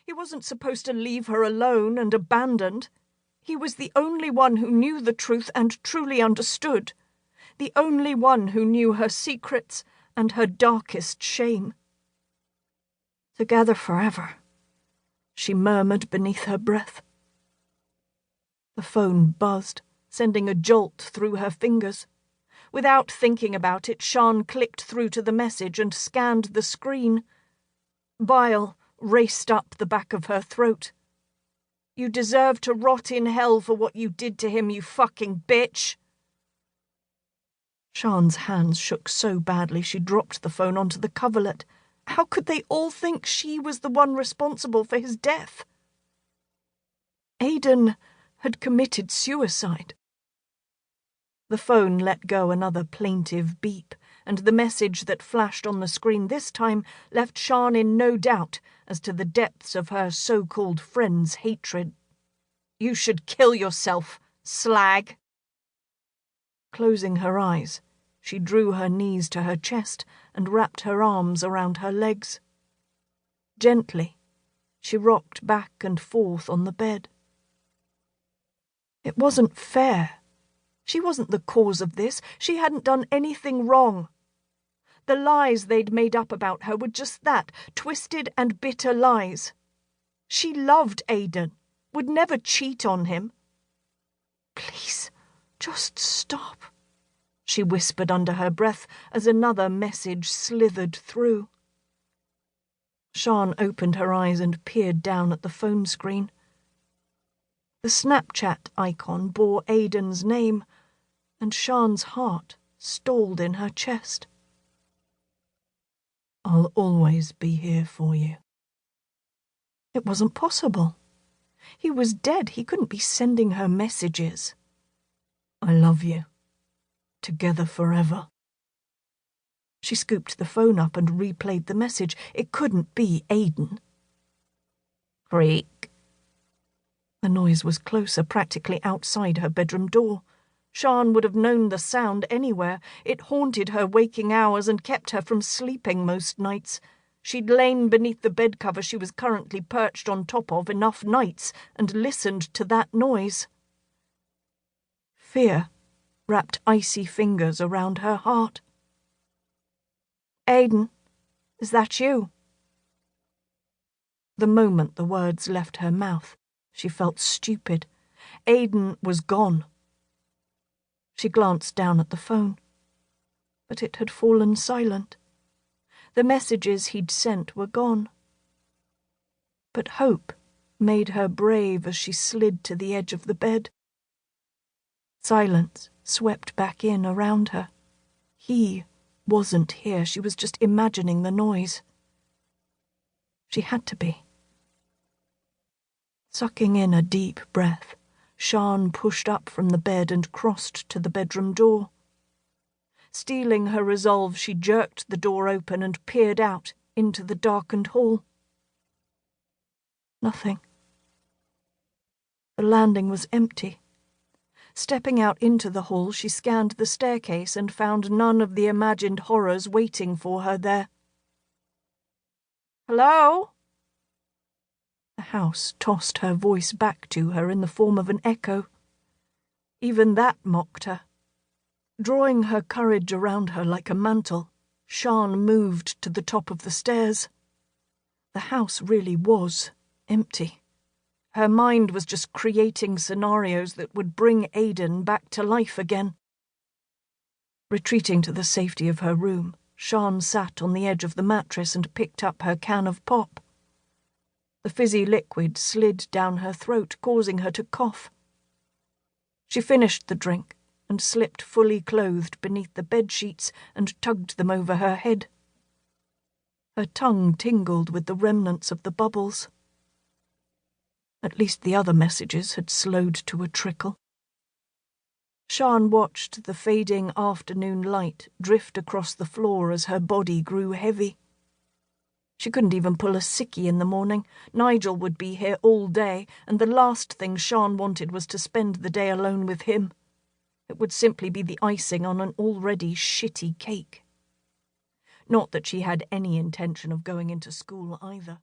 He wasn't supposed to leave her alone and abandoned. He was the only one who knew the truth and truly understood. The only one who knew her secrets and her darkest shame. Together forever, she murmured beneath her breath. The phone buzzed, sending a jolt through her fingers. Without thinking about it, Sheehan clicked through to the message and scanned the screen. Bile raced up the back of her throat. "You deserve to rot in hell for what you did to him, you fucking bitch." Sheehan's hands shook so badly she dropped the phone onto the coverlet. How could they all think she was the one responsible for his death? Aidan had committed suicide. The phone let go another plaintive beep, and the message that flashed on the screen this time left Sheehan in no doubt as to the depths of her so-called friend's hatred. "You should kill yourself, slag." Closing her eyes, she drew her knees to her chest and wrapped her arms around her legs. Gently, she rocked back and forth on the bed. It wasn't fair. She wasn't the cause of this. She hadn't done anything wrong. The lies they'd made up about her were just that, twisted and bitter lies. She loved Aidan, would never cheat on him. "Please, just stop," she whispered under her breath as another message slithered through. Sheehan opened her eyes and peered down at the phone screen. The Snapchat icon bore Aidan's name, and Sheehan's heart stalled in her chest. "I'll always be here for you." It wasn't possible. He was dead. He couldn't be sending her messages. "I love you. Together forever." She scooped the phone up and replayed the message. It couldn't be Aidan. Creak. The noise was closer, practically outside her bedroom door. Sheehan would have known the sound anywhere. It haunted her waking hours and kept her from sleeping most nights. She'd lain beneath the bed cover she was currently perched on top of enough nights and listened to that noise. Fear wrapped icy fingers around her heart. "Aidan, is that you?" The moment the words left her mouth, she felt stupid. Aidan was gone. She glanced down at the phone, but it had fallen silent. The messages he'd sent were gone. But hope made her brave as she slid to the edge of the bed. Silence swept back in around her. He wasn't here. She was just imagining the noise. She had to be. Sucking in a deep breath, Sheehan pushed up from the bed and crossed to the bedroom door. Steeling her resolve, she jerked the door open and peered out into the darkened hall. Nothing. The landing was empty. Stepping out into the hall, she scanned the staircase and found none of the imagined horrors waiting for her there. "Hello?" The house tossed her voice back to her in the form of an echo. Even that mocked her. Drawing her courage around her like a mantle, Sheehan moved to the top of the stairs. The house really was empty. Her mind was just creating scenarios that would bring Aidan back to life again. Retreating to the safety of her room, Sheehan sat on the edge of the mattress and picked up her can of pop. The fizzy liquid slid down her throat, causing her to cough. She finished the drink and slipped fully clothed beneath the bedsheets and tugged them over her head. Her tongue tingled with the remnants of the bubbles. At least the other messages had slowed to a trickle. Sheehan watched the fading afternoon light drift across the floor as her body grew heavy. She couldn't even pull a sickie in the morning. Nigel would be here all day, and the last thing Sheehan wanted was to spend the day alone with him. It would simply be the icing on an already shitty cake. Not that she had any intention of going into school either.